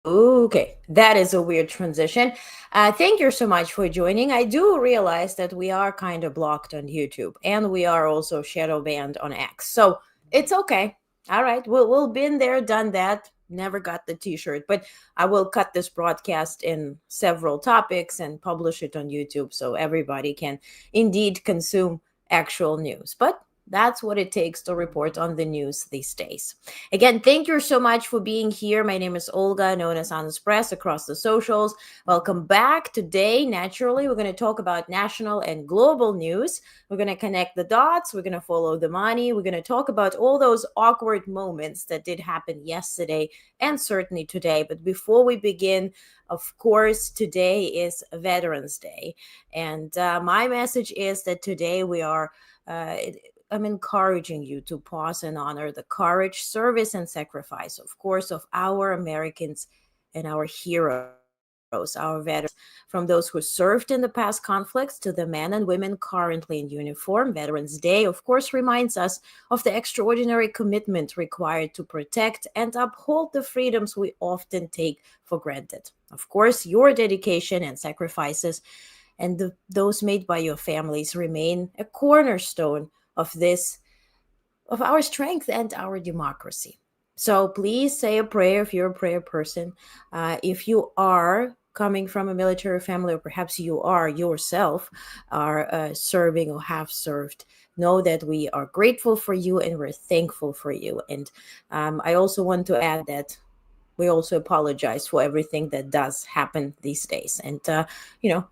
Okay, that is a weird transition. Thank you so much for joining. I do realize that we are kind of blocked on YouTube and we are also shadow banned on X. So it's okay. All right, we'll been there, done that. Never got the t-shirt, but I will cut this broadcast in several topics and publish it on YouTube so everybody can indeed consume actual news. But that's what it takes to report on the news these days. Again, thank you so much for being here. My name is Olga, known as Honest Press across the socials. Welcome back. Today, naturally, we're going to talk about national and global news. We're going to connect the dots. We're going to follow the money. We're going to talk about all those awkward moments that did happen yesterday and certainly today. But before we begin, of course, today is Veterans Day. And my message is that today we are. I'm encouraging you to pause and honor the courage, service, and sacrifice, of course, of our Americans and our heroes, our veterans, from those who served in the past conflicts to the men and women currently in uniform. Veterans Day, of course, reminds us of the extraordinary commitment required to protect and uphold the freedoms we often take for granted. Of course, your dedication and sacrifices and those made by your families remain a cornerstone of our strength and our democracy. So please say a prayer if you're a prayer person. If you are coming from a military family, or perhaps you are yourself are serving or have served, know that we are grateful for you and we're thankful for you. And I also want to add that we also apologize for everything that does happen these days. And,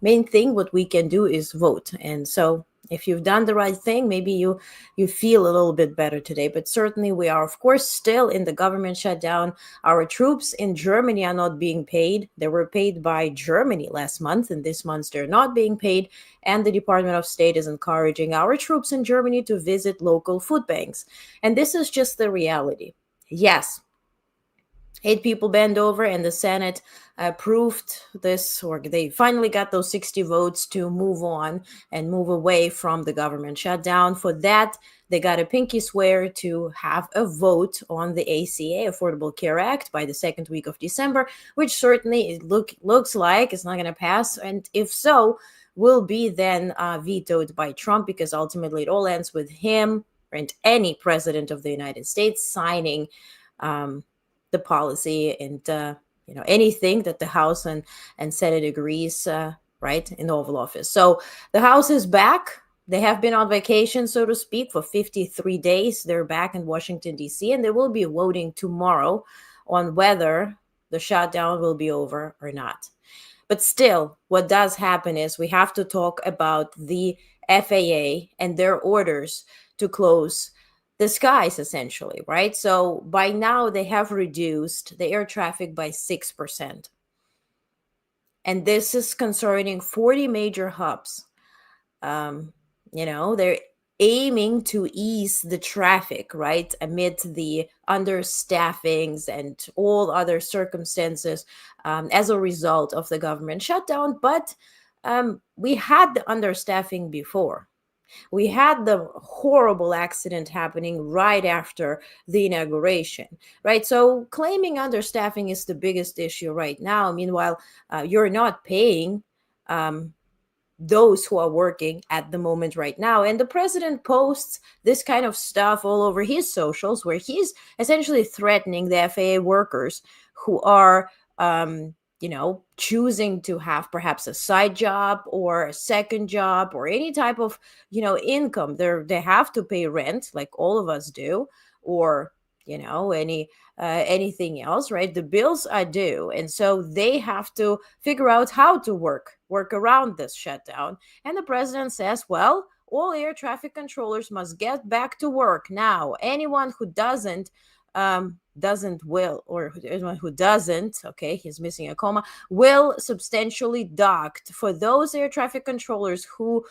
main thing what we can do is vote. And so if you've done the right thing, maybe you feel a little bit better today. But certainly we are, of course, still in the government shutdown. Our troops in Germany are not being paid. They were paid by Germany last month, and this month they're not being paid. And the Department of State is encouraging our troops in Germany to visit local food banks. And this is just the reality. Yes, 8 people bent over, and the Senate approved this, or they finally got those 60 votes to move on and move away from the government shutdown. For that, they got a pinky swear to have a vote on the ACA, Affordable Care Act, by the second week of December, which certainly looks like it's not going to pass. And if so, will be then vetoed by Trump, because ultimately it all ends with him and any president of the United States signing the policy and anything that the House and Senate agrees right in the Oval Office. So the House is back. They have been on vacation, so to speak, for 53 days. They're back in Washington, D.C., and they will be voting tomorrow on whether the shutdown will be over or not. But still, what does happen is we have to talk about the FAA and their orders to close the skies, essentially, right? So by now they have reduced the air traffic by 6%. And this is concerning 40 major hubs. They're aiming to ease the traffic, right, amid the understaffings and all other circumstances as a result of the government shutdown. But we had the understaffing before. We had the horrible accident happening right after the inauguration, right? So claiming understaffing is the biggest issue right now. Meanwhile, you're not paying those who are working at the moment right now. And the president posts this kind of stuff all over his socials where he's essentially threatening the FAA workers who are choosing to have perhaps a side job or a second job or any type of, income. They have to pay rent like all of us do, or, anything else, right? The bills are due. And so they have to figure out how to work around this shutdown. And the president says, well, all air traffic controllers must get back to work now. Anyone who doesn't will, or anyone who doesn't, okay, he's missing a comma, will substantially docked. For those air traffic controllers who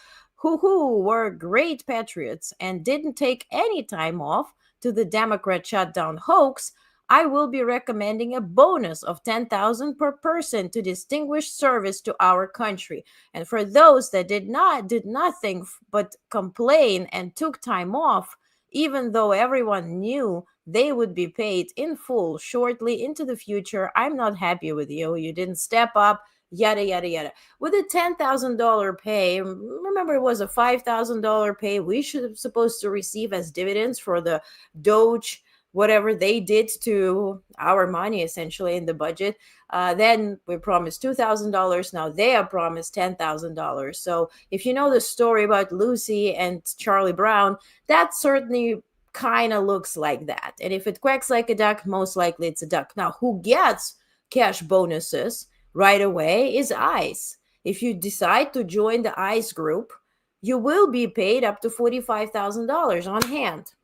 were great patriots and didn't take any time off to the Democrat shutdown hoax, I will be recommending a bonus of 10,000 per person to distinguish service to our country. And for those that did nothing but complain and took time off, even though everyone knew they would be paid in full shortly into the future, I'm not happy with you. You didn't step up, yada, yada, yada. With a $10,000 pay, remember it was a $5,000 pay we supposed to receive as dividends for the Doge, whatever they did to our money essentially in the budget. Then we promised $2,000. Now they are promised $10,000. So if you know the story about Lucy and Charlie Brown, that certainly kind of looks like that. And if it quacks like a duck, most likely it's a duck. Now, who gets cash bonuses right away is ICE. If you decide to join the ICE group, you will be paid up to $45,000 on hand.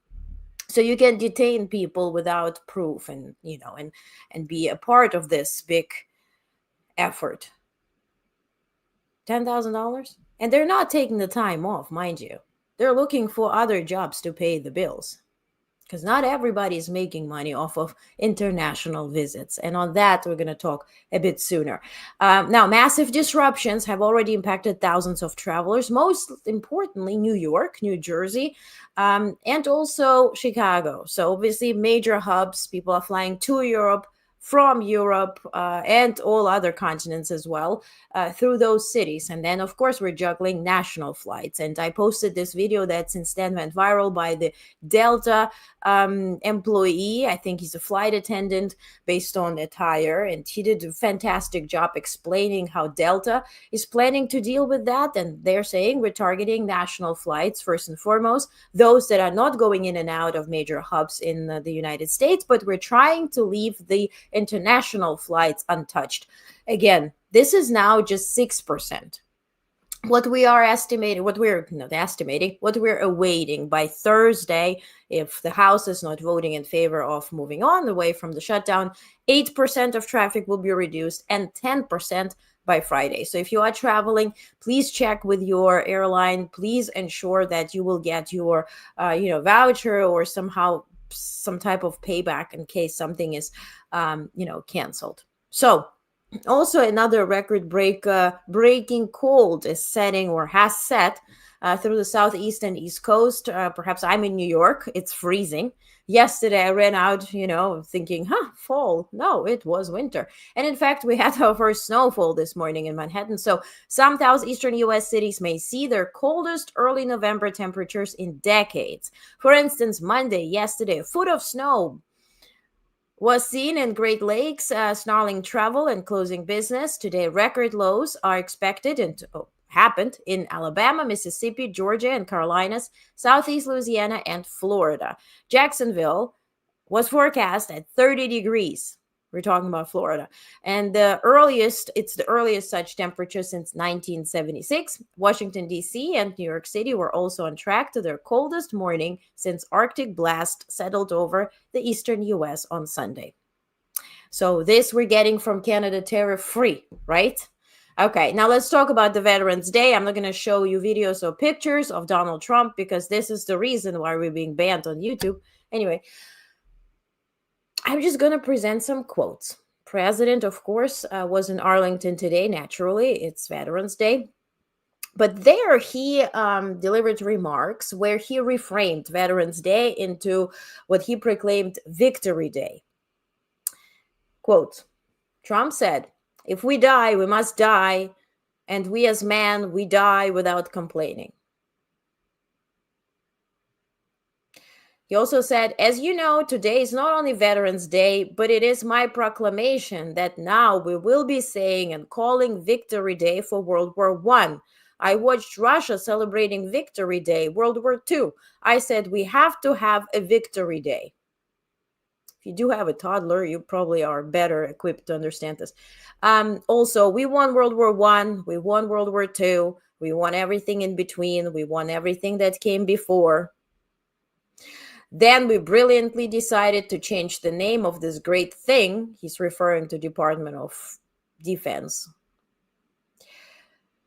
So you can detain people without proof and be a part of this big effort. $10,000, and they're not taking the time off, mind you. They're looking for other jobs to pay the bills, because not everybody is making money off of international visits. And on that, we're going to talk a bit sooner. Now, massive disruptions have already impacted thousands of travelers, most importantly, New York, New Jersey, and also Chicago. So obviously, major hubs, people are flying to Europe, from Europe, and all other continents as well, through those cities. And then, of course, we're juggling national flights. And I posted this video that since then went viral by the Delta employee. I think he's a flight attendant based on attire. And he did a fantastic job explaining how Delta is planning to deal with that. And they're saying we're targeting national flights first and foremost, those that are not going in and out of major hubs in the United States, but we're trying to leave the international flights untouched. Again, this is now just 6%. What we are estimating, what we're awaiting by Thursday, if the House is not voting in favor of moving on away from the shutdown, 8% of traffic will be reduced and 10% by Friday. So if you are traveling, please check with your airline. Please ensure that you will get your, voucher or somehow some type of payback in case something is, canceled. So also another record breaking cold is setting or has set through the southeast and east coast. Perhaps I'm in New York. It's freezing. Yesterday I ran out, thinking, fall. No, it was winter. And in fact, we had our first snowfall this morning in Manhattan. So some southeastern U.S. cities may see their coldest early November temperatures in decades. For instance, yesterday, a foot of snow was seen in Great Lakes, snarling travel and closing business. Today, record lows are expected and happened in Alabama, Mississippi, Georgia, and Carolinas, Southeast Louisiana, and Florida. Jacksonville was forecast at 30 degrees. We're talking about Florida. And it's the earliest such temperature since 1976. Washington, D.C. and New York City were also on track to their coldest morning since Arctic blast settled over the eastern U.S. on Sunday. So this we're getting from Canada tariff-free, right? Okay, now let's talk about the Veterans Day. I'm not going to show you videos or pictures of Donald Trump because this is the reason why we're being banned on YouTube. Anyway, I'm just going to present some quotes. President, of course, was in Arlington today. Naturally, it's Veterans Day. But there he delivered remarks where he reframed Veterans Day into what he proclaimed Victory Day. Quote, Trump said, "If we die, we must die, and we as men, we die without complaining." He also said, "As you know, today is not only Veterans Day, but it is my proclamation that now we will be saying and calling Victory Day for World War I. I watched Russia celebrating Victory Day, World War II. I said we have to have a Victory Day." If you do have a toddler, you probably are better equipped to understand this. Also, we won World War I, we won World War II, we won everything in between, we won everything that came before. Then we brilliantly decided to change the name of this great thing. He's referring to Department of Defense.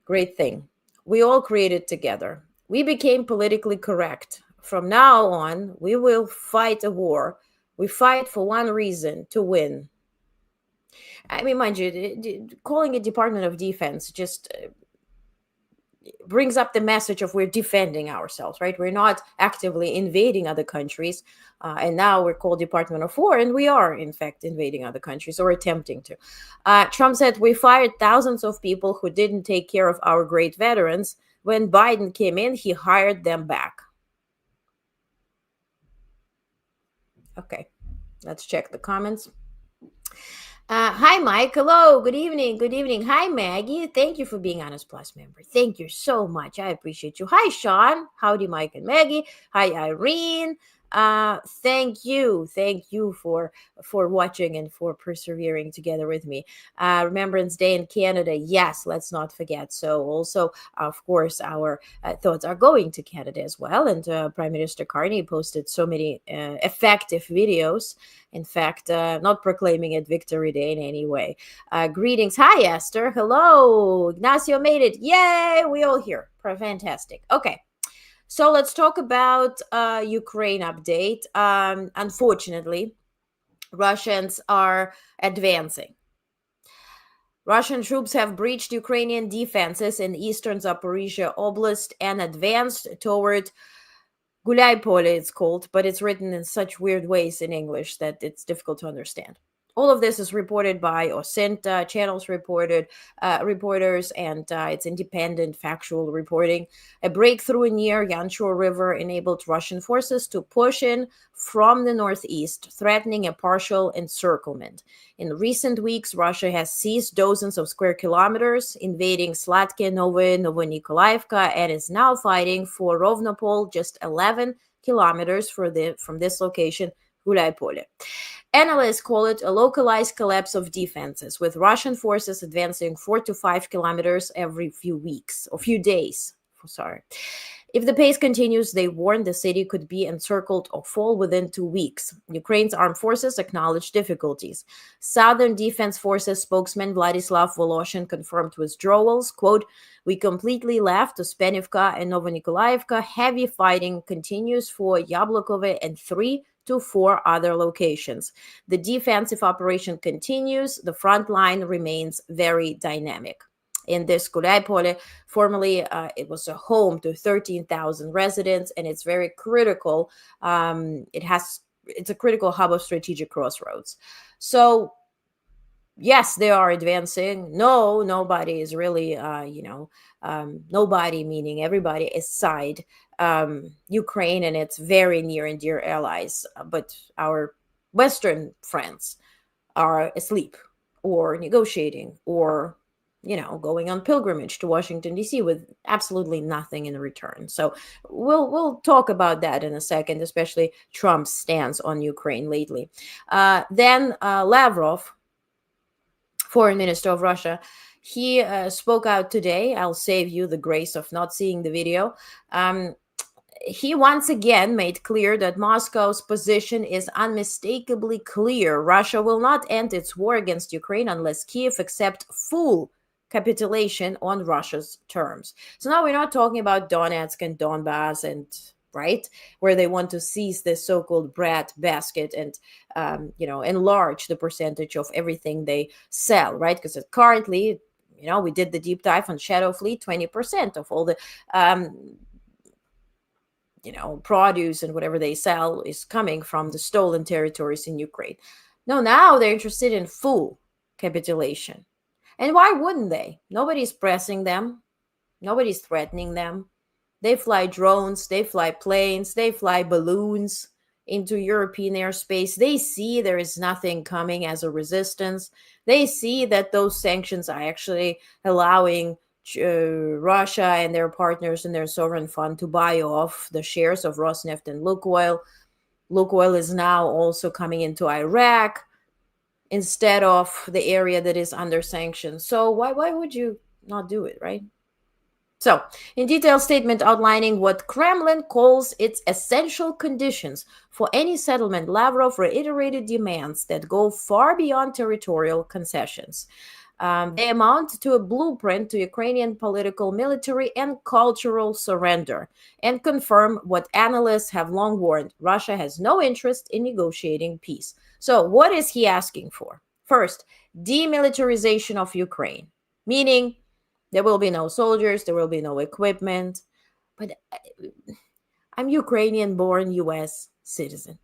Great thing. We all created together. We became politically correct. From now on, we will fight a war. We fight for one reason, to win. I mean, mind you, calling it Department of Defense just brings up the message of we're defending ourselves, right? We're not actively invading other countries. And now we're called Department of War, and we are, in fact, invading other countries or attempting to. Trump said, "We fired thousands of people who didn't take care of our great veterans. When Biden came in, he hired them back." Okay, let's check the comments. Hi, Mike. Hello. Good evening. Good evening. Hi, Maggie. Thank you for being Honest Plus member. Thank you so much. I appreciate you. Hi, Sean. Howdy, Mike and Maggie. Hi, Irene. Thank you. Thank you for watching and for persevering together with me. Remembrance Day in Canada. Yes, let's not forget. So also, of course, our thoughts are going to Canada as well. And Prime Minister Carney posted so many effective videos. In fact, not proclaiming it Victory Day in any way. Greetings. Hi, Esther. Hello. Ignacio made it. Yay. We all here. Fantastic. Okay. So let's talk about Ukraine update. Unfortunately, Russians are advancing. Russian troops have breached Ukrainian defenses in eastern Zaporizhia Oblast and advanced toward Huliaipole, it's called, but it's written in such weird ways in English that it's difficult to understand. All of this is reported by Onest channels, reporters, and it's independent, factual reporting. A breakthrough near Yanchur River enabled Russian forces to push in from the northeast, threatening a partial encirclement. In recent weeks, Russia has seized dozens of square kilometers, invading Slatke, Novonikolaevka, and is now fighting for Rovnopol, just 11 kilometers from this location, Huliaipole. Analysts call it a localized collapse of defenses, with Russian forces advancing 4 to 5 kilometers every few days. If the pace continues, they warn the city could be encircled or fall within 2 weeks. Ukraine's armed forces acknowledge difficulties. Southern Defense Forces spokesman Vladislav Voloshin confirmed withdrawals. Quote, "We completely left Uspenivka and Novonikolaevka. Heavy fighting continues for Yablokove and 3 to 4 other locations. The defensive operation continues. The front line remains very dynamic." In this Huliaipole, formerly it was a home to 13,000 residents, and it's very critical. It's a critical hub of strategic crossroads. So yes, they are advancing. No, nobody is really, nobody meaning everybody is side Ukraine and its very near and dear allies. But our Western friends are asleep or negotiating or going on pilgrimage to Washington, D.C. with absolutely nothing in return. So we'll talk about that in a second, especially Trump's stance on Ukraine lately. Then Lavrov, foreign minister of Russia, he spoke out today. I'll save you the grace of not seeing the video. He once again made clear that Moscow's position is unmistakably clear. Russia will not end its war against Ukraine unless Kiev accepts full capitulation on Russia's terms. So now we're not talking about Donetsk and Donbass and right where they want to seize this so-called bread basket and enlarge the percentage of everything they sell, right? Because currently, we did the deep dive on Shadow Fleet, 20% of all the produce and whatever they sell is coming from the stolen territories in Ukraine. No, now they're interested in full capitulation. And why wouldn't they? Nobody's pressing them. Nobody's threatening them. They fly drones, they fly planes, they fly balloons into European airspace. They see there is nothing coming as a resistance. They see that those sanctions are actually allowing Russia and their partners in their sovereign fund to buy off the shares of Rosneft and Lukoil. Lukoil is now also coming into Iraq instead of the area that is under sanctions. So why would you not do it, right? So, in detailed statement outlining what Kremlin calls its essential conditions for any settlement, Lavrov reiterated demands that go far beyond territorial concessions. They amount to a blueprint to Ukrainian political, military, and cultural surrender, and confirm what analysts have long warned: Russia has no interest in negotiating peace. So, what is he asking for? First, demilitarization of Ukraine, meaning there will be no soldiers, there will be no equipment. But I'm Ukrainian-born US citizen.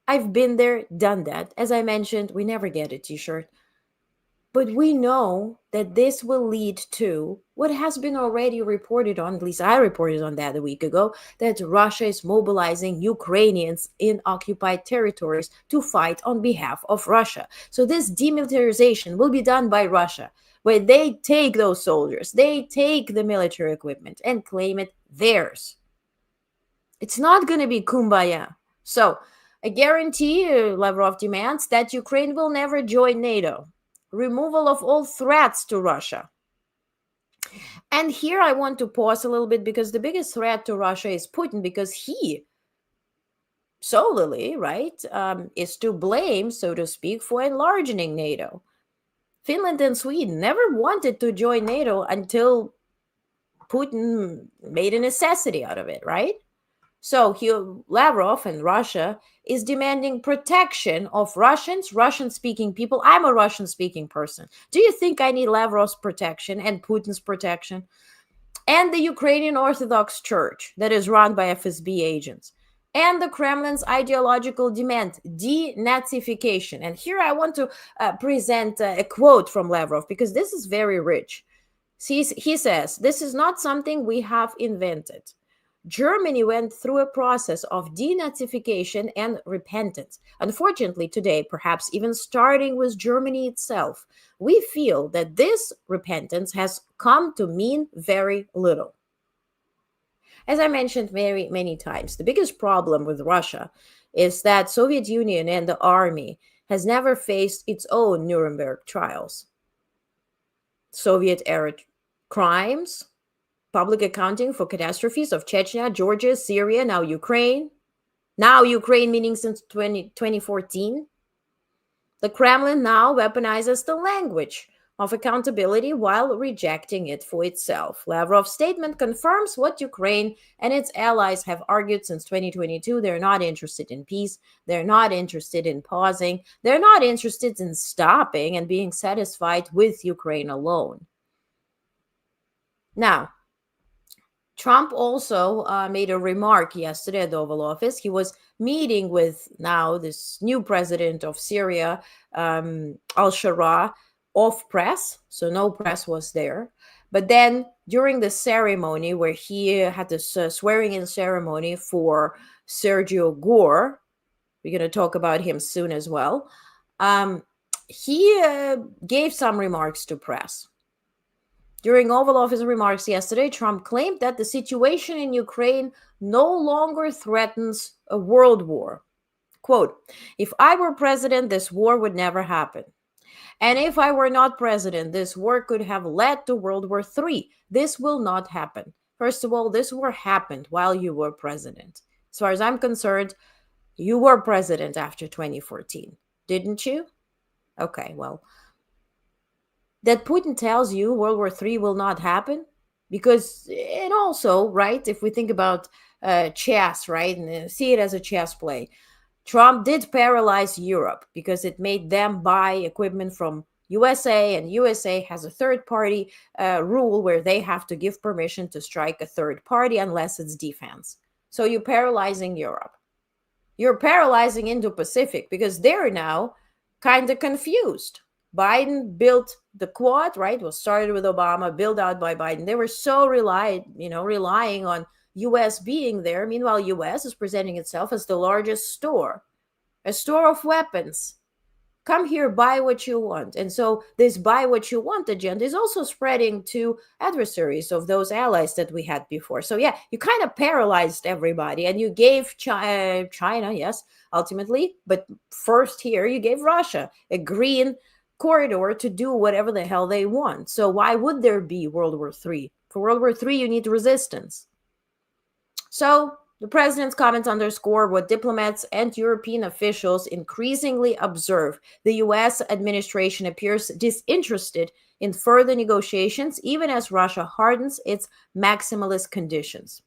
I've been there, done that. As I mentioned, we never get a t-shirt. But we know that this will lead to what has been already reported on, at least I reported on that a week ago, that Russia is mobilizing Ukrainians in occupied territories to fight on behalf of Russia. So this demilitarization will be done by Russia, where they take those soldiers, they take the military equipment and claim it theirs. It's not going to be kumbaya. So I guarantee Lavrov demands that Ukraine will never join NATO. Removal of all threats to Russia. And here I want to pause a little bit because the biggest threat to Russia is Putin, because he solely, right, is to blame, so to speak, for enlarging NATO. Finland and Sweden never wanted to join NATO until Putin made a necessity out of it, right? So Lavrov and Russia is demanding protection of Russian-speaking people. I'm a Russian-speaking person. Do you think I need Lavrov's protection and Putin's protection? And the Ukrainian Orthodox Church that is run by FSB agents. And the Kremlin's ideological demand, denazification. And here I want to present a quote from Lavrov, because this is very rich. He says, "This is not something we have invented. Germany went through a process of denazification and repentance. Unfortunately, today, perhaps even starting with Germany itself, we feel that this repentance has come to mean very little." As I mentioned many times, the biggest problem with Russia is that Soviet Union and the army has never faced its own Nuremberg trials. Soviet-era crimes, public accounting for catastrophes of Chechnya, Georgia, Syria, now Ukraine. Now Ukraine, meaning since 2014. The Kremlin now weaponizes the language of accountability while rejecting it for itself. Lavrov's statement confirms what Ukraine and its allies have argued since 2022. They're not interested in peace. They're not interested in pausing. They're not interested in stopping and being satisfied with Ukraine alone. Now, Trump also made a remark yesterday at the Oval Office. He was meeting with now this new president of Syria, Al-Sharaa, off press, so no press was there. But then during the ceremony where he had this swearing-in ceremony for Sergio Gore, we're going to talk about him soon as well, he gave some remarks to press. During Oval Office remarks yesterday, Trump claimed that the situation in Ukraine no longer threatens a world war. Quote, "If I were president, this war would never happen. And if I were not president, this war could have led to World War III. This will not happen. First of all, this war happened while you were president. As far as I'm concerned, you were president after 2014, didn't you? Okay, well, that Putin tells you World War III will not happen? Because, and also, right, if we think about chess, right, and see it as a chess play, Trump did paralyze Europe because it made them buy equipment from USA, and USA has a third party rule where they have to give permission to strike a third party unless it's defense. So you're paralyzing Europe. You're paralyzing Indo-Pacific because they're now kind of confused. Biden built the Quad, right? Was started with Obama, built out by Biden. They were so relying on US being there. Meanwhile, US is presenting itself as the largest store, a store of weapons. Come here, buy what you want. And so this buy what you want agenda is also spreading to adversaries of those allies that we had before. So yeah, you kind of paralyzed everybody, and you gave China, yes, ultimately, but first here you gave Russia a green corridor to do whatever the hell they want. So why would there be World War III? For World War III, you need resistance. So the president's comments underscore what diplomats and European officials increasingly observe. The US administration appears disinterested in further negotiations, even as Russia hardens its maximalist conditions.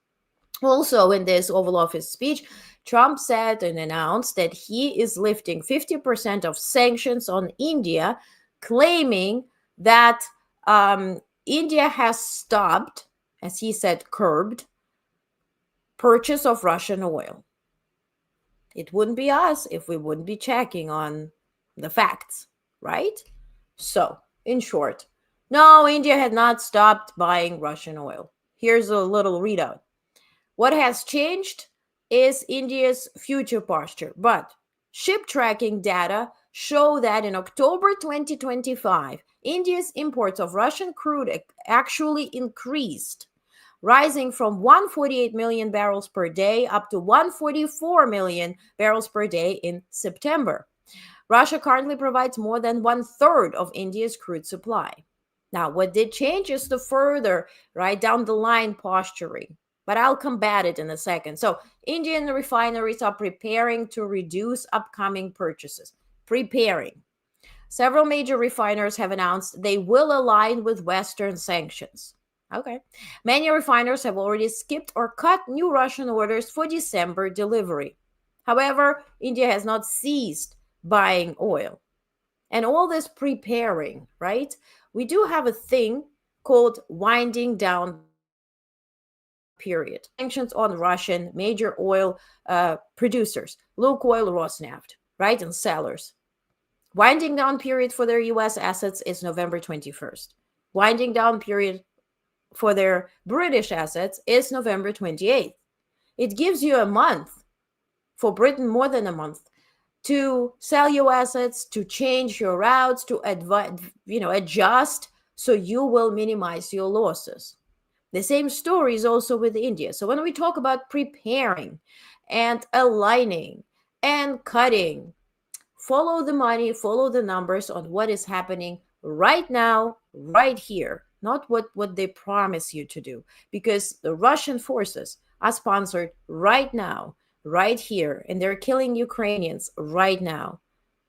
Also, in this Oval Office speech, Trump said and announced that he is lifting 50% of sanctions on India, claiming that India has stopped, as he said, curbed purchase of Russian oil. It wouldn't be us if we wouldn't be checking on the facts, right? So, in short, no, India had not stopped buying Russian oil. Here's a little readout. What has changed is India's future posture, but ship tracking data show that in October 2025, India's imports of Russian crude actually increased, rising from 148 million barrels per day up to 144 million barrels per day in September. Russia currently provides more than 1/3 of India's crude supply. Now, what did change is the further, right down the line posturing, but I'll combat it in a second. So, Indian refineries are preparing to reduce upcoming purchases. Preparing. Several major refiners have announced they will align with Western sanctions. Okay. Many refiners have already skipped or cut new Russian orders for December delivery. However, India has not ceased buying oil. And all this preparing, right? We do have a thing called winding down period. Sanctions on Russian major oil producers, Lukoil, Rosneft, right? And sellers. Winding down period for their US assets is November 21st. Winding down period for their British assets is November 28th. It gives you a month, for Britain more than a month, to sell your assets, to change your routes, to adjust, so you will minimize your losses. The same story is also with India. So when we talk about preparing and aligning and cutting, follow the money, follow the numbers on what is happening right now, right here, not what they promise you to do. Because the Russian forces are sponsored right now, right here, and they're killing Ukrainians right now.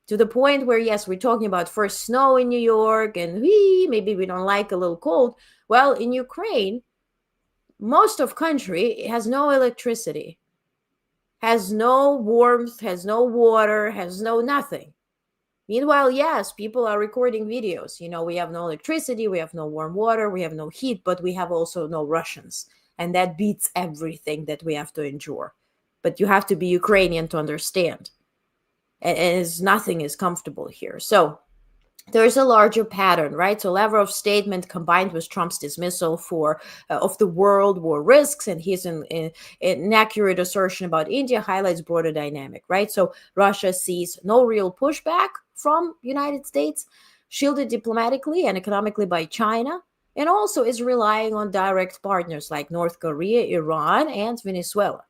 To the point where, yes, we're talking about first snow in New York, and maybe we don't like a little cold. Well, in Ukraine, most of country has no electricity, has no warmth, has no water, has no nothing. Meanwhile, yes, people are recording videos. We have no electricity, we have no warm water, we have no heat, but we have also no Russians. And that beats everything that we have to endure. But you have to be Ukrainian to understand. And nothing is comfortable here. So there's a larger pattern, right? So Lavrov's statement combined with Trump's dismissal of the world war risks and his inaccurate assertion about India highlights broader dynamic, right? So Russia sees no real pushback from United States, shielded diplomatically and economically by China, and also is relying on direct partners like North Korea, Iran, and Venezuela.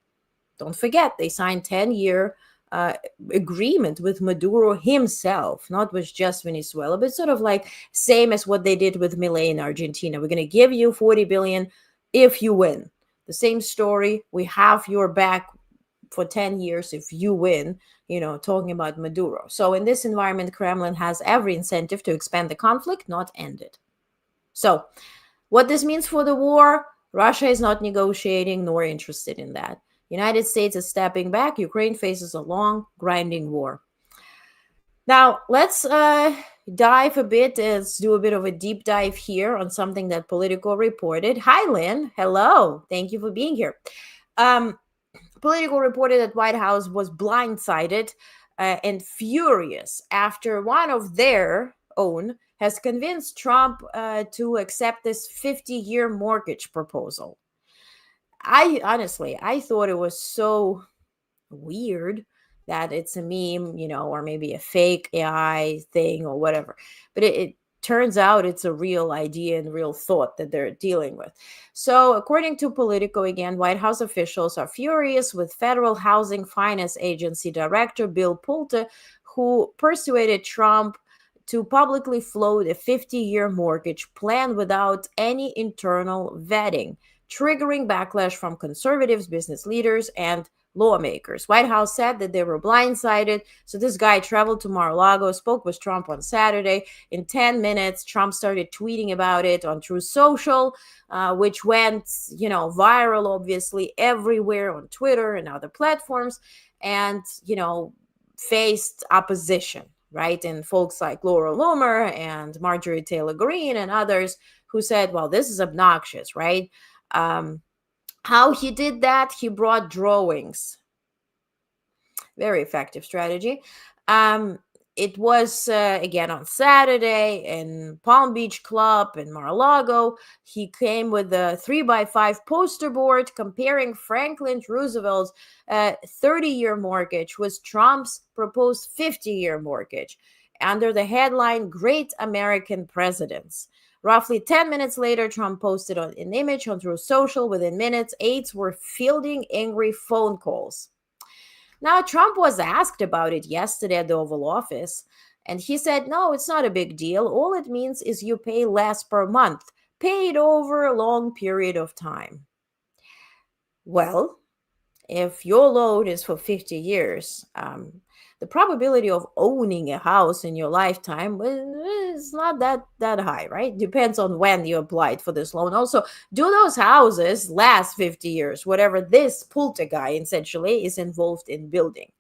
Don't forget, they signed 10-year agreement with Maduro himself, not with just Venezuela, but sort of like same as what they did with Milei in Argentina. We're going to give you 40 billion if you win. The same story. We have your back for 10 years if you win, talking about Maduro. So in this environment, Kremlin has every incentive to expand the conflict, not end it. So what this means for the war, Russia is not negotiating nor interested in that. United States is stepping back. Ukraine faces a long, grinding war. Now, let's dive a bit. Let's do a bit of a deep dive here on something that Politico reported. Hi, Lynn. Hello. Thank you for being here. Politico reported that White House was blindsided and furious after one of their own has convinced Trump to accept this 50-year mortgage proposal. I thought it was so weird that it's a meme, or maybe a fake AI thing or whatever. But it turns out it's a real idea and real thought that they're dealing with. So according to Politico, again, White House officials are furious with Federal Housing Finance Agency Director Bill Pulte, who persuaded Trump to publicly float a 50-year mortgage plan without any internal vetting, triggering backlash from conservatives, business leaders, and lawmakers. White House said that they were blindsided. So this guy traveled to Mar-a-Lago, spoke with Trump on Saturday. In 10 minutes, Trump started tweeting about it on Truth Social, which went, viral, obviously, everywhere on Twitter and other platforms, and, faced opposition, right? And folks like Laura Loomer and Marjorie Taylor Greene and others who said, well, this is obnoxious, right? How he did that, he brought drawings. Very effective strategy. It was, again, on Saturday in Palm Beach Club in Mar-a-Lago. He came with a 3x5 poster board comparing Franklin Roosevelt's 30-year mortgage with Trump's proposed 50-year mortgage under the headline, Great American Presidents. Roughly 10 minutes later, Trump posted an image on Truth Social. Within minutes, aides were fielding angry phone calls. Now, Trump was asked about it yesterday at the Oval Office, and he said, no, it's not a big deal. All it means is you pay less per month, paid over a long period of time. Well, if your loan is for 50 years, the probability of owning a house in your lifetime is not that high, right? Depends on when you applied for this loan. Also, do those houses last 50 years, whatever this Pulte guy essentially is involved in building?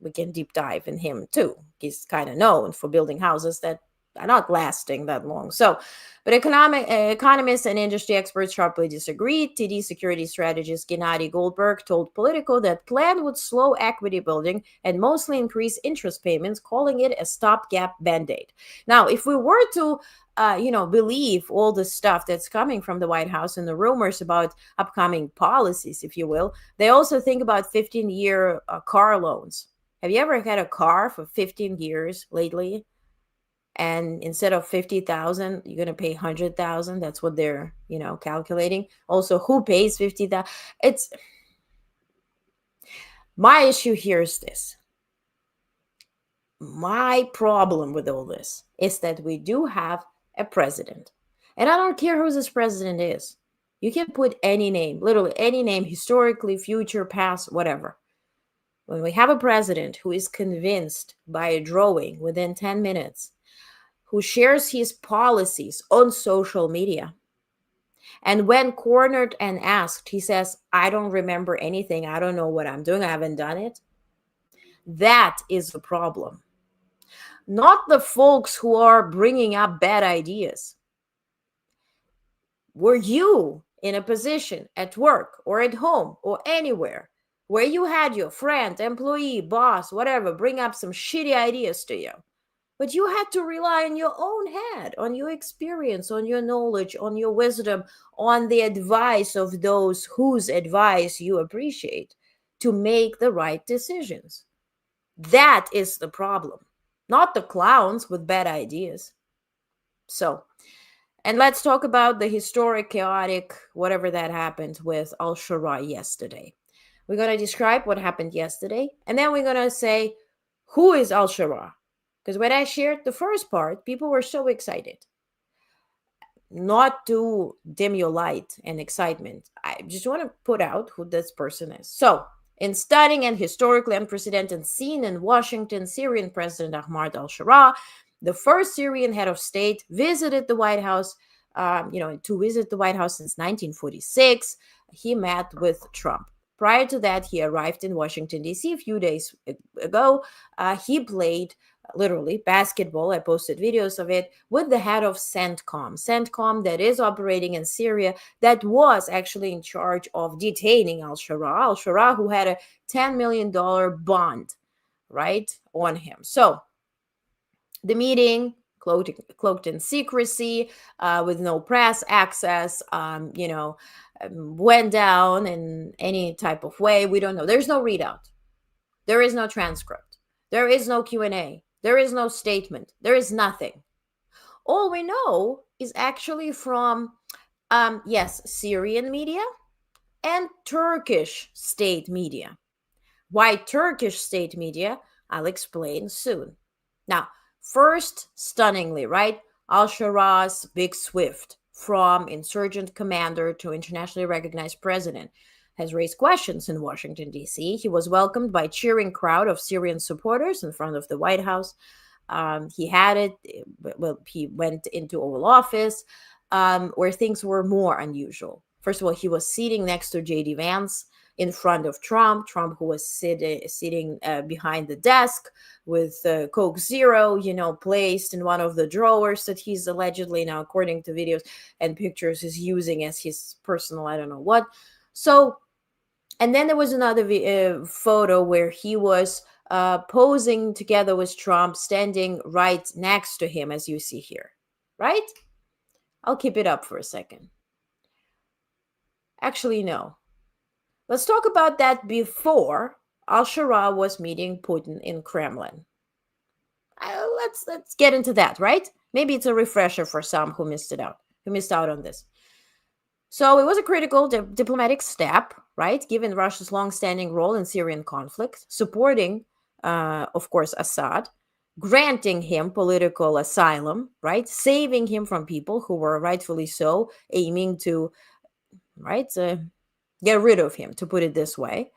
We can deep dive in him too. He's kind of known for building houses that are not lasting that long. So, but economists and industry experts sharply disagreed. TD security strategist Gennady Goldberg told Politico that plan would slow equity building and mostly increase interest payments, calling it a stopgap band-aid. Now, if we were to believe all the stuff that's coming from the White House and the rumors about upcoming policies, if you will, they also think about 15-year car loans. Have you ever had a car for 15 years lately? And instead of 50,000, you're going to pay 100,000. That's what they're, calculating. Also, who pays 50,000? My issue here is this. My problem with all this is that we do have a president. And I don't care who this president is. You can put any name, literally any name, historically, future, past, whatever. When we have a president who is convinced by a drawing within 10 minutes, who shares his policies on social media, and when cornered and asked, he says, I don't remember anything. I don't know what I'm doing. I haven't done it. That is the problem. Not the folks who are bringing up bad ideas. Were you in a position at work or at home or anywhere where you had your friend, employee, boss, whatever, bring up some shitty ideas to you, but you had to rely on your own head, on your experience, on your knowledge, on your wisdom, on the advice of those whose advice you appreciate to make the right decisions? That is the problem, not the clowns with bad ideas. So, and let's talk about the historic, chaotic, whatever that happened with Al-Sharaa yesterday. We're going to describe what happened yesterday, and then we're going to say, who is Al-Sharaa? Because when I shared the first part, people were so excited. Not to dim your light and excitement. I just want to put out who this person is. So, In stunning and historically unprecedented scene in Washington, Syrian President Ahmad al-Sharaa, the first Syrian head of state, visited the White House, to visit the White House since 1946. He met with Trump. Prior to that, he arrived in Washington, D.C. a few days ago. He played literally basketball. I posted videos of it with the head of CENTCOM that is operating in Syria, that was actually in charge of detaining Al-Sharaa, who had a $10 million bond, right, on him. So the meeting, cloaked in secrecy, with no press access, went down in any type of way. We don't know. There's no readout. There is no transcript. There is no Q&A. There is no statement. There is nothing. All we know is actually from, Syrian media and Turkish state media. Why Turkish state media? I'll explain soon. Now, first, stunningly, right? Al-Sharaa's big swift from insurgent commander to internationally recognized president has raised questions in Washington, D.C. He was welcomed by a cheering crowd of Syrian supporters in front of the White House. He went into Oval Office, where things were more unusual. First of all, he was sitting next to J.D. Vance in front of Trump, who was sitting behind the desk with Coke Zero, placed in one of the drawers that he's allegedly, now according to videos and pictures, is using as his personal, I don't know what. So, and then there was another photo where he was posing together with Trump, standing right next to him, as you see here, right? I'll keep it up for a second. Actually, no. Let's talk about that before Al-Sharaa was meeting Putin in Kremlin. Let's get into that, right? Maybe it's a refresher for some who missed out on this. So it was a critical diplomatic step, right? Given Russia's long-standing role in Syrian conflict, supporting, of course, Assad, granting him political asylum, right? Saving him from people who were rightfully so aiming to, right, get rid of him, to put it this way.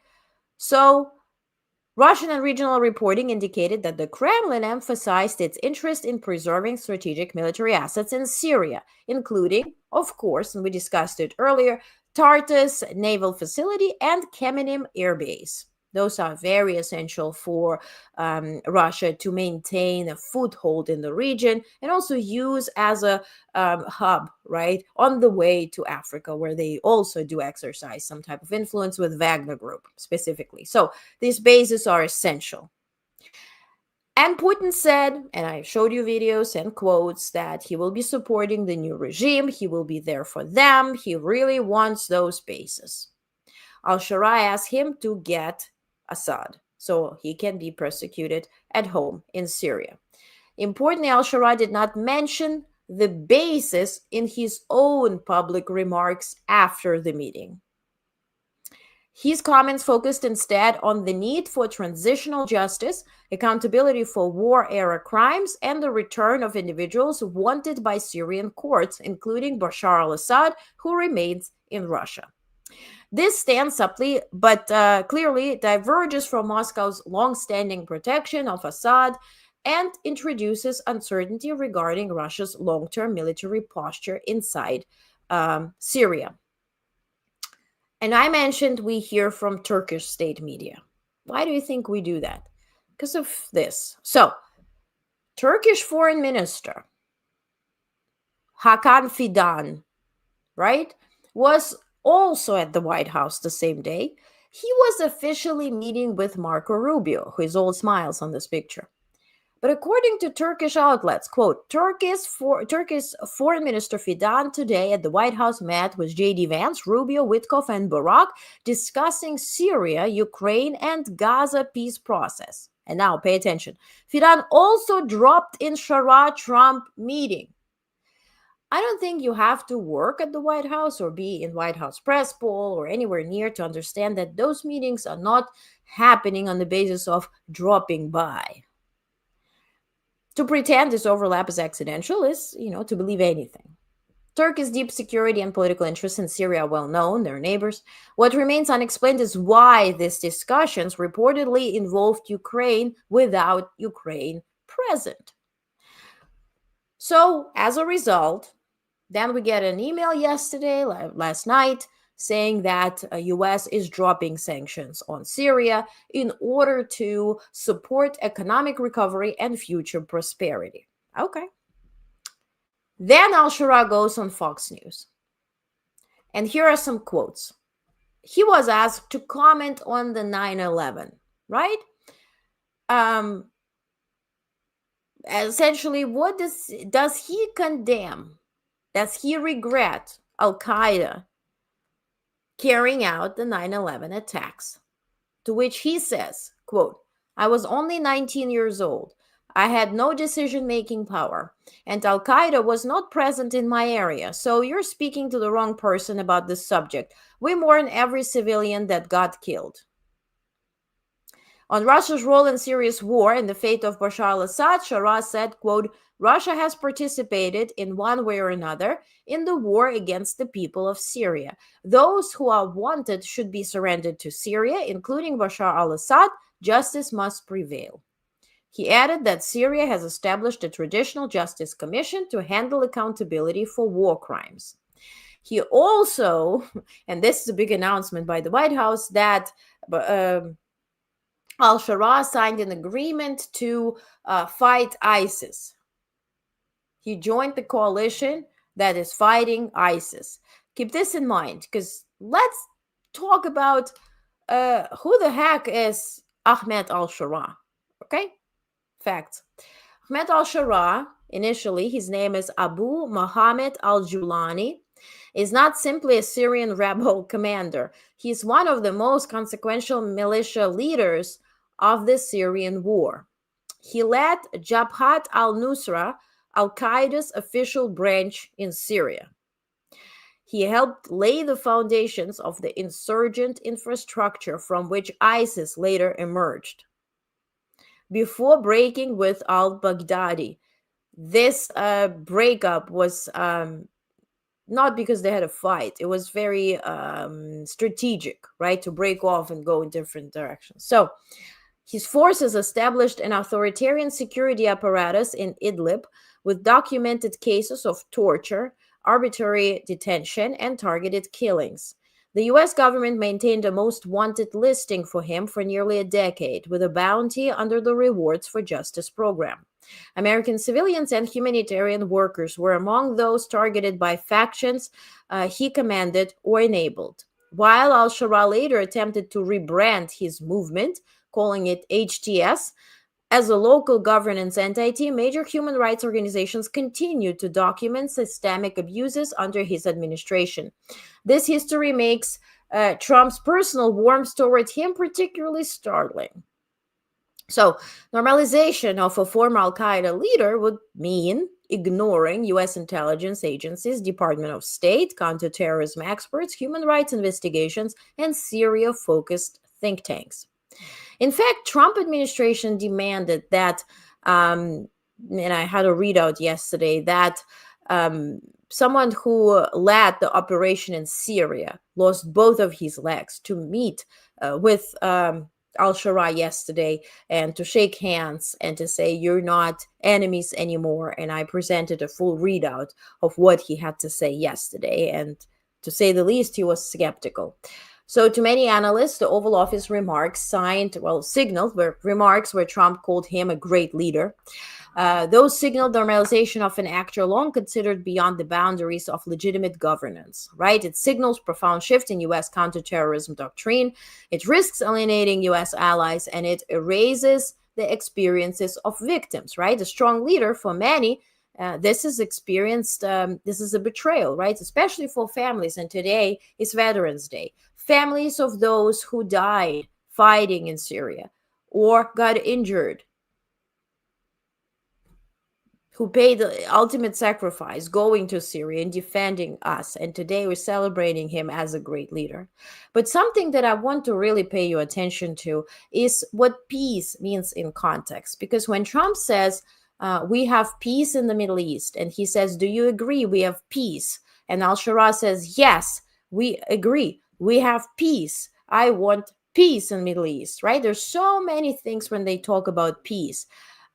So Russian and regional reporting indicated that the Kremlin emphasized its interest in preserving strategic military assets in Syria, including, of course, and we discussed it earlier, Tartus naval facility and Kemenim air base. Those are very essential for Russia to maintain a foothold in the region and also use as a hub, right, on the way to Africa, where they also do exercise some type of influence with Wagner Group specifically. So these bases are essential. And Putin said, and I showed you videos and quotes, that he will be supporting the new regime. He will be there for them. He really wants those bases. Al-Sharaa asked him to get Assad so he can be persecuted at home in Syria. Importantly, Al-Sharaa did not mention the basis in his own public remarks after the meeting. His comments focused instead on the need for transitional justice, accountability for war-era crimes, and the return of individuals wanted by Syrian courts, including Bashar al-Assad, who remains in Russia. This stance subtly but clearly diverges from Moscow's long-standing protection of Assad and introduces uncertainty regarding Russia's long-term military posture inside Syria. And I mentioned we hear from Turkish state media. Why do you think we do that? Because of this. So, Turkish Foreign Minister Hakan Fidan, right, was also at the White House the same day. He was officially meeting with Marco Rubio, who is all smiles on this picture. But according to Turkish outlets, quote, Turkish Foreign Minister Fidan today at the White House met with J.D. Vance, Rubio, Witkoff, and Barak discussing Syria, Ukraine, and Gaza peace process. And now pay attention. Fidan also dropped in Sharaa-Trump meeting. I don't think you have to work at the White House or be in White House press poll or anywhere near to understand that those meetings are not happening on the basis of dropping by. To pretend this overlap is accidental is, to believe anything. Turkey's deep security and political interests in Syria are well known, their neighbors. What remains unexplained is why these discussions reportedly involved Ukraine without Ukraine present. So, as a result, then we get an email last night, saying that US is dropping sanctions on Syria in order to support economic recovery and future prosperity. Okay. Then Al-Sharaa goes on Fox News. And here are some quotes. He was asked to comment on the 9/11, right? Essentially, what does he condemn? Does he regret Al-Qaeda carrying out the 9/11 attacks? To which he says, quote, "I was only 19 years old. I had no decision-making power, and Al-Qaeda was not present in my area, so you're speaking to the wrong person about this subject. We mourn every civilian that got killed." On Russia's role in Syria's war and the fate of Bashar al-Assad, Sharaa said, quote, "Russia has participated in one way or another in the war against the people of Syria. Those who are wanted should be surrendered to Syria, including Bashar al-Assad. Justice must prevail." He added that Syria has established a traditional justice commission to handle accountability for war crimes. He also, and this is a big announcement by the White House, that Al-Sharaa signed an agreement to fight ISIS. He joined the coalition that is fighting ISIS. Keep this in mind, because let's talk about who the heck is Ahmed Al-Sharaa, okay? Facts. Ahmed Al-Sharaa, initially, his name is Abu Muhammad Al-Julani, is not simply a Syrian rebel commander. He's one of the most consequential militia leaders of the Syrian war. He led Jabhat al-Nusra, Al-Qaeda's official branch in Syria. He helped lay the foundations of the insurgent infrastructure from which ISIS later emerged. Before breaking with al-Baghdadi, this breakup was not because they had a fight. It was very strategic, right, to break off and go in different directions. So his forces established an authoritarian security apparatus in Idlib with documented cases of torture, arbitrary detention, and targeted killings. The US government maintained a most wanted listing for him for nearly a decade, with a bounty under the Rewards for Justice program. American civilians and humanitarian workers were among those targeted by factions he commanded or enabled. While Al-Sharaa later attempted to rebrand his movement, calling it HTS, as a local governance entity, major human rights organizations continued to document systemic abuses under his administration. This history makes Trump's personal warmth toward him particularly startling. So, normalization of a former Al-Qaeda leader would mean ignoring U.S. intelligence agencies, Department of State, counterterrorism experts, human rights investigations, and Syria-focused think tanks. In fact, Trump administration demanded that, and I had a readout yesterday, that someone who led the operation in Syria lost both of his legs to meet with Al-Sharaa yesterday and to shake hands and to say, "You're not enemies anymore." And I presented a full readout of what he had to say yesterday. And to say the least, he was skeptical. So to many analysts, the Oval Office signaled remarks where Trump called him a great leader. Those signaled normalization of an actor long considered beyond the boundaries of legitimate governance, right? It signals profound shift in U.S. counterterrorism doctrine. It risks alienating U.S. allies, and it erases the experiences of victims, right? A strong leader for many, this is a betrayal, right? Especially for families. And today is Veterans Day. Families of those who died fighting in Syria or got injured, who paid the ultimate sacrifice going to Syria and defending us. And today we're celebrating him as a great leader. But something that I want to really pay your attention to is what peace means in context. Because when Trump says we have peace in the Middle East, and he says, "Do you agree we have peace And Al-Sharaa says, yes, we agree. We have peace. I want peace in the Middle East, right? There's so many things when they talk about peace.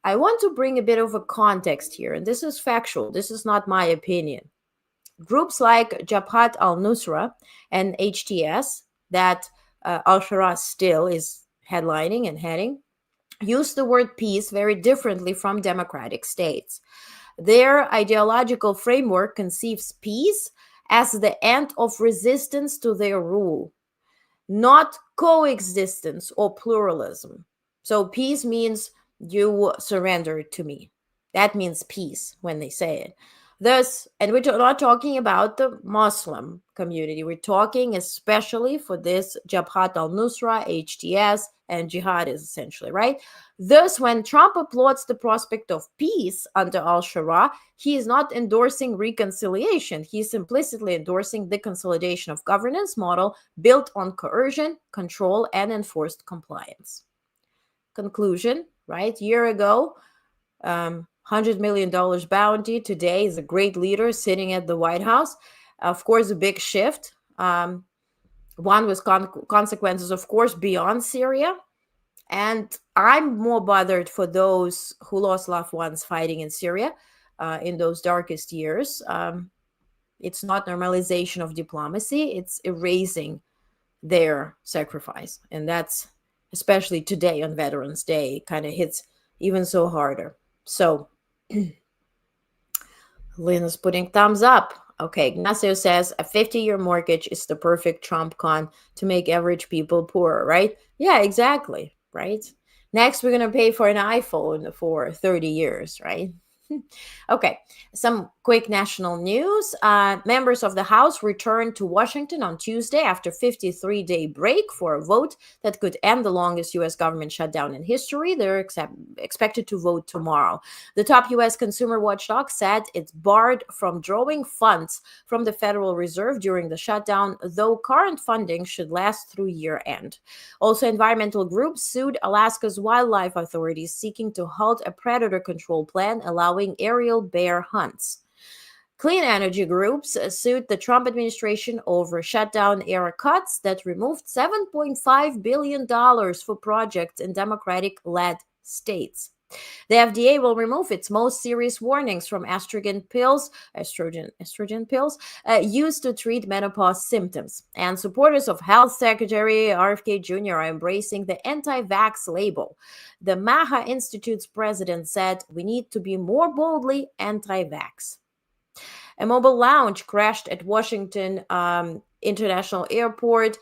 I want to bring a bit of a context here, and this is factual. This is not my opinion. Groups like Jabhat al-Nusra and HTS, that Al-Sharaa still is headlining and heading, use the word peace very differently from democratic states. Their ideological framework conceives peace as the end of resistance to their rule, not coexistence or pluralism. So peace means you surrender to me. That means peace when they say it. Thus, and we're not talking about the Muslim community. We're talking especially for this Jabhat al-Nusra, HTS, and jihadis, essentially, right? Thus, when Trump applauds the prospect of peace under Al-Sharaa, he is not endorsing reconciliation. He's implicitly endorsing the consolidation of governance model built on coercion, control, and enforced compliance. Conclusion, right? Year ago, $100 million bounty. Today is a great leader sitting at the White House. Of course, a big shift. One with consequences, of course, beyond Syria. And I'm more bothered for those who lost loved ones fighting in Syria in those darkest years. It's not normalization of diplomacy, it's erasing their sacrifice. And that's, especially today on Veterans Day, kind of hits even so harder. So Lynn is putting thumbs up. Okay, Ignacio says a 50-year mortgage is the perfect Trump con to make average people poorer, right? Yeah, exactly, right? Next, we're going to pay for an iPhone for 30 years, right? Okay, some quick national news. Members of the House returned to Washington on Tuesday after a 53-day break for a vote that could end the longest U.S. government shutdown in history. They're expected to vote tomorrow. The top U.S. consumer watchdog said it's barred from drawing funds from the Federal Reserve during the shutdown, though current funding should last through year end. Also, environmental groups sued Alaska's wildlife authorities, seeking to halt a predator control plan allowing aerial bear hunts. Clean energy groups sued the Trump administration over shutdown era cuts that removed $7.5 billion for projects in Democratic-led states. The FDA will remove its most serious warnings from estrogen pills used to treat menopause symptoms. And supporters of Health Secretary RFK Jr. are embracing the anti-vax label. The MAHA Institute's president said, "We need to be more boldly anti-vax." A mobile lounge crashed at Washington International Airport,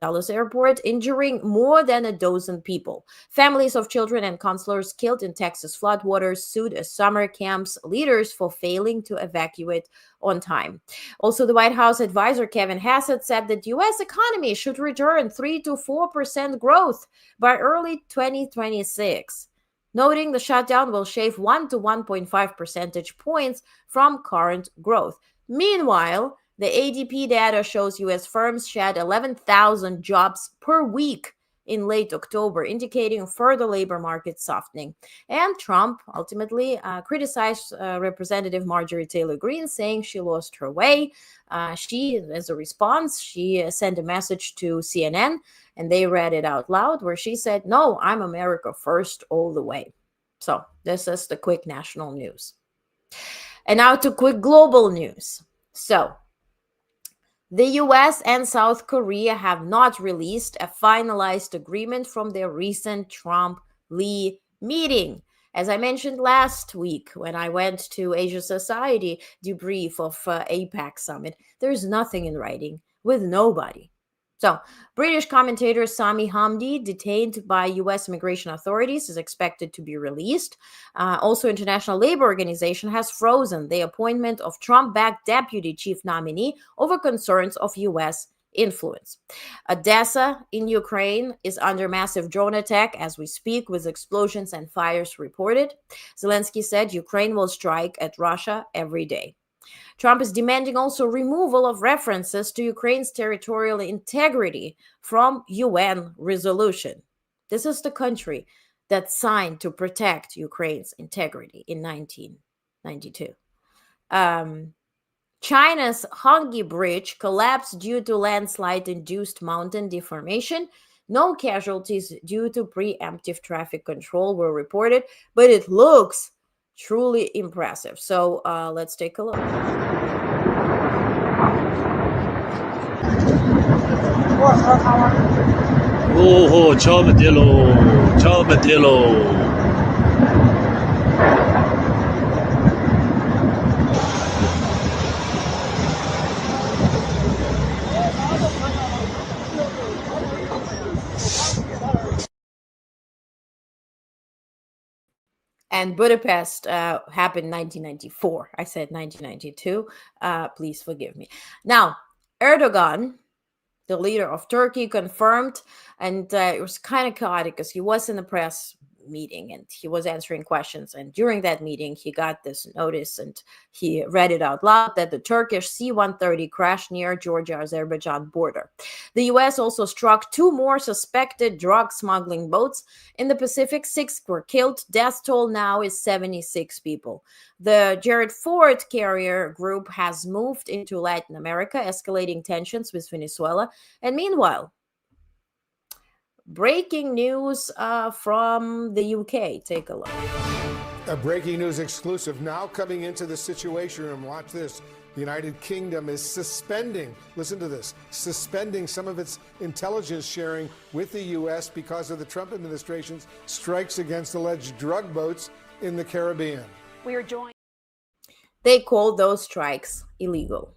Dallas Airport, injuring more than a dozen people. Families of children and counselors killed in Texas floodwaters sued summer camps leaders for failing to evacuate on time. Also, the White House advisor Kevin Hassett said that the U.S. economy should return 3 to 4% growth by early 2026. Noting the shutdown will shave 1 to 1.5 percentage points from current growth. Meanwhile, the ADP data shows U.S. firms shed 11,000 jobs per week in late October, indicating further labor market softening. And Trump ultimately criticized Representative Marjorie Taylor Greene, saying she lost her way. As a response, she sent a message to CNN, and they read it out loud, where she said, "No, I'm America first all the way." So this is the quick national news. And now to quick global news. So the US and South Korea have not released a finalized agreement from their recent Trump-Lee meeting. As I mentioned last week when I went to Asia Society debrief of APAC summit, there's nothing in writing with nobody. So, British commentator Sami Hamdi, detained by U.S. immigration authorities, is expected to be released. Also, International Labor Organization has frozen the appointment of Trump-backed deputy chief nominee over concerns of U.S. influence. Odessa in Ukraine is under massive drone attack as we speak, with explosions and fires reported. Zelensky said Ukraine will strike at Russia every day. Trump is demanding also removal of references to Ukraine's territorial integrity from UN resolution. This is the country that signed to protect Ukraine's integrity in 1992. China's Hongyi Bridge collapsed due to landslide-induced mountain deformation. No casualties due to preemptive traffic control were reported, but it looks truly impressive. So let's take a look. Oh, ciao Mattiello, ciao Mattiello. And Budapest happened 1994. I said 1992. Please forgive me. Now, Erdogan, the leader of Turkey, confirmed, and it was kind of chaotic because he was in the press meeting and he was answering questions. And during that meeting, he got this notice and he read it out loud that the Turkish C-130 crashed near Georgia-Azerbaijan border. The U.S. also struck 2 more suspected drug smuggling boats in the Pacific. 6 were killed. Death toll now is 76 people. The Jared Ford carrier group has moved into Latin America, escalating tensions with Venezuela. And meanwhile, breaking news from the UK. Take a look. A breaking news exclusive now coming into the Situation Room. Watch this. The United Kingdom is suspending, listen to this, suspending some of its intelligence sharing with the U.S. because of the Trump administration's strikes against alleged drug boats in the Caribbean. We are joined. They called those strikes illegal.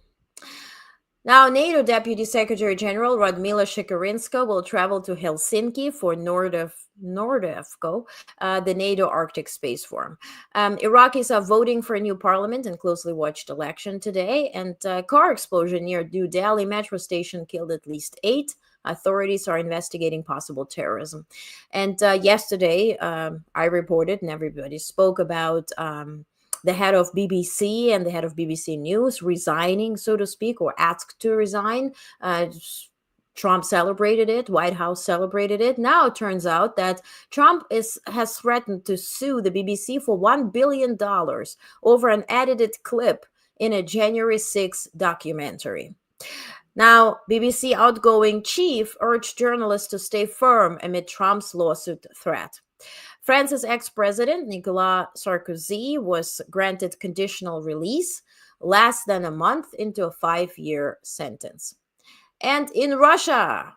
Now, NATO Deputy Secretary General Radmila Shekarinska will travel to Helsinki for Nordefco, the NATO Arctic Space Forum. Iraqis are voting for a new parliament and closely watched election today. And car explosion near New Delhi metro station killed at least 8. Authorities are investigating possible terrorism. And yesterday, I reported and everybody spoke about the head of BBC and the head of BBC News resigning, so to speak, or asked to resign. Trump celebrated it. White House celebrated it. Now it turns out that Trump has threatened to sue the BBC for $1 billion over an edited clip in a January 6 documentary. Now, BBC outgoing chief urged journalists to stay firm amid Trump's lawsuit threat. France's ex-president, Nicolas Sarkozy, was granted conditional release less than a month into a 5-year sentence. And in Russia,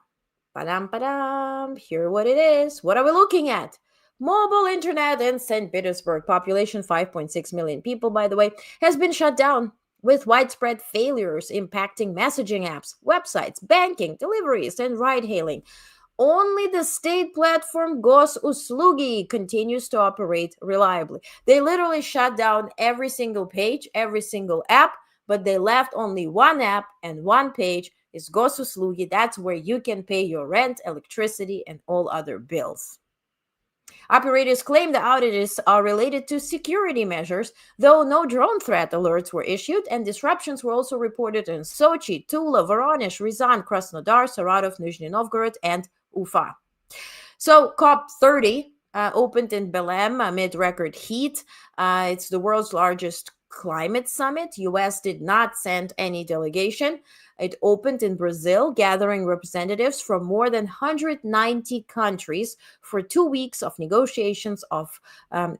here what it is. What are we looking at? Mobile internet in St. Petersburg, population 5.6 million people, by the way, has been shut down with widespread failures impacting messaging apps, websites, banking, deliveries, and ride-hailing. Only the state platform Gosuslugi continues to operate reliably. They literally shut down every single page, every single app, but they left only one app and one page is Gosuslugi. That's where you can pay your rent, electricity, and all other bills. Operators claim the outages are related to security measures, though no drone threat alerts were issued, and disruptions were also reported in Sochi, Tula, Voronezh, Ryazan, Krasnodar, Saratov, Nizhny Novgorod, and Ufa. So COP30 opened in Belém amid record heat. It's the world's largest climate summit. U.S. did not send any delegation. It opened in Brazil, gathering representatives from more than 190 countries for 2 weeks of negotiations of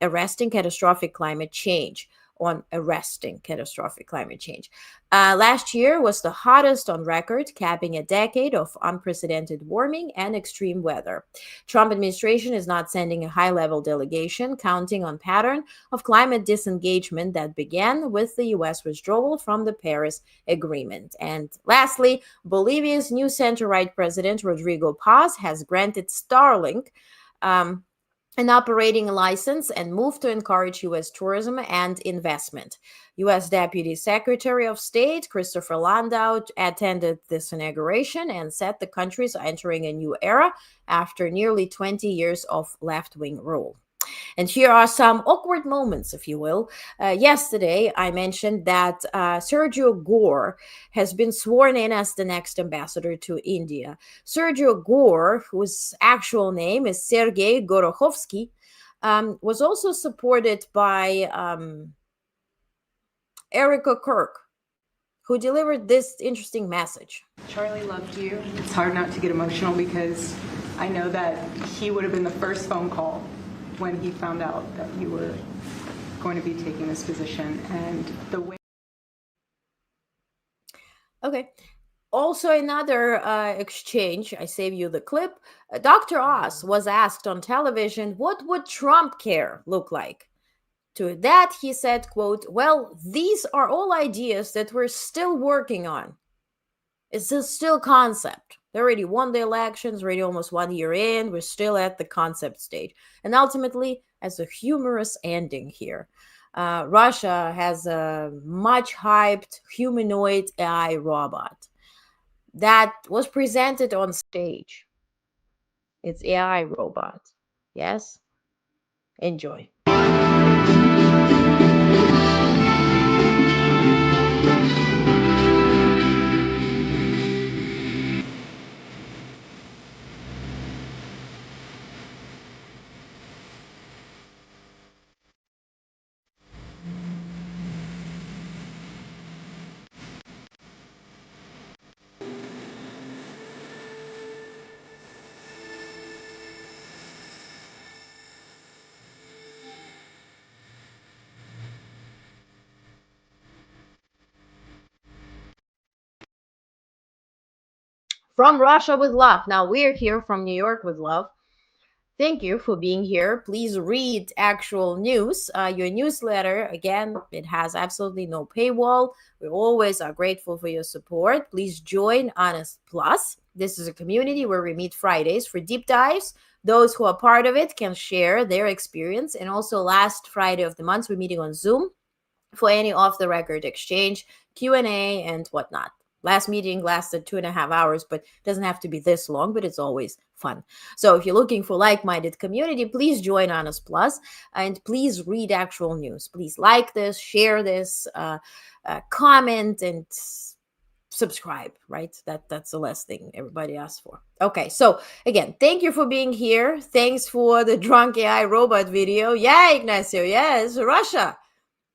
arresting catastrophic climate change. Last year was the hottest on record, capping a decade of unprecedented warming and extreme weather. Trump administration is not sending a high-level delegation, counting on pattern of climate disengagement that began with the U.S. withdrawal from the Paris Agreement. And lastly, Bolivia's new center-right president, Rodrigo Paz, has granted Starlink an operating license and moved to encourage U.S. tourism and investment. U.S. Deputy Secretary of State Christopher Landau attended this inauguration and said the country is entering a new era after nearly 20 years of left-wing rule. And here are some awkward moments, if you will. Yesterday, I mentioned that Sergio Gore has been sworn in as the next ambassador to India. Sergio Gore, whose actual name is Sergei Gorokhovsky, was also supported by Erika Kirk, who delivered this interesting message. Charlie loved you. It's hard not to get emotional because I know that he would have been the first phone call when he found out that you were going to be taking this position, and the way. Okay. Also, another exchange, I save you the clip. Dr. Oz was asked on television, what would Trump care look like? To that, he said, quote, well, these are all ideas that we're still working on. It's a still concept. They already won the elections, already almost 1 year in. We're still at the concept stage. And ultimately, as a humorous ending here, Russia has a much hyped humanoid AI robot that was presented on stage. It's AI robot. Yes? Enjoy. From Russia with love. Now we're here from New York with love. Thank you for being here. Please read actual news. Your newsletter, again, it has absolutely no paywall. We always are grateful for your support. Please join Onest Plus. This is a community where we meet Fridays for deep dives. Those who are part of it can share their experience. And also last Friday of the month, we're meeting on Zoom for any off-the-record exchange, Q&A, and whatnot. Last meeting lasted 2.5 hours, but it doesn't have to be this long, but it's always fun. So if you're looking for like-minded community, please join Honest Plus, and please read actual news. Please like this, share this, comment, and subscribe, right? That's the last thing everybody asks for. Okay, so again, thank you for being here. Thanks for the drunk AI robot video. Yeah, Ignacio, yes, Russia.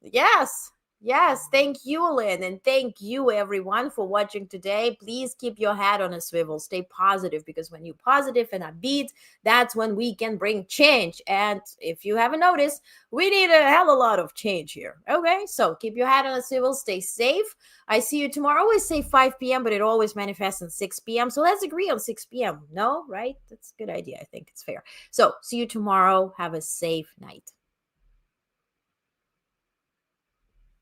Yes, thank you, Lynn, and thank you, everyone, for watching today. Please keep your head on a swivel. Stay positive, because when you're positive and upbeat, that's when we can bring change. And if you haven't noticed, we need a hell of a lot of change here. Okay, so keep your head on a swivel. Stay safe. I see you tomorrow. I always say 5 p.m., but it always manifests at 6 p.m. So let's agree on 6 p.m. No, right? That's a good idea. I think it's fair. So see you tomorrow. Have a safe night.